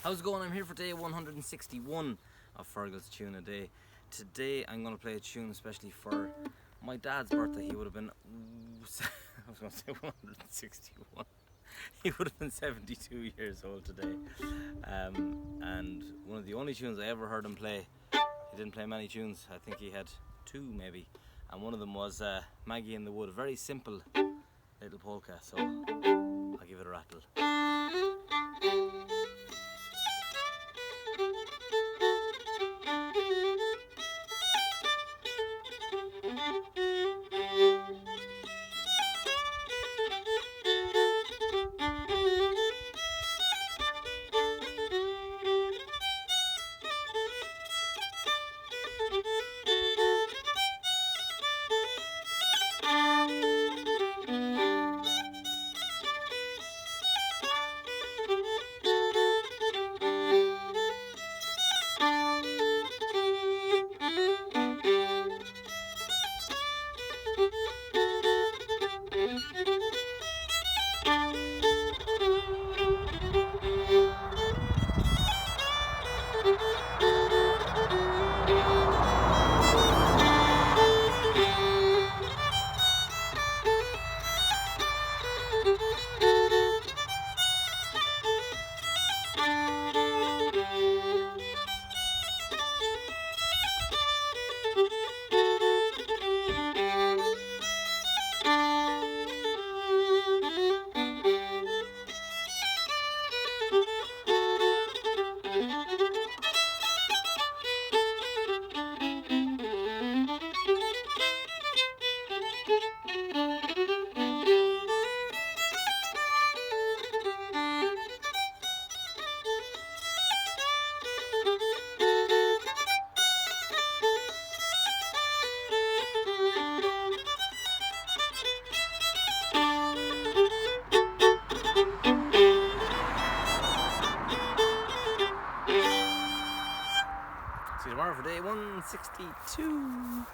How's it going? I'm here for day 161 of Fergal's Tune a Day. Today I'm going to play a tune especially for my dad's birthday. He would have been, I was going to say 161. He would have been 72 years old today. And one of the only tunes I ever heard him play, he didn't play many tunes, I think he had two maybe. And one of them was Maggie in the Wood, a very simple little polka, so I'll give it a rattle. See you tomorrow for day 162.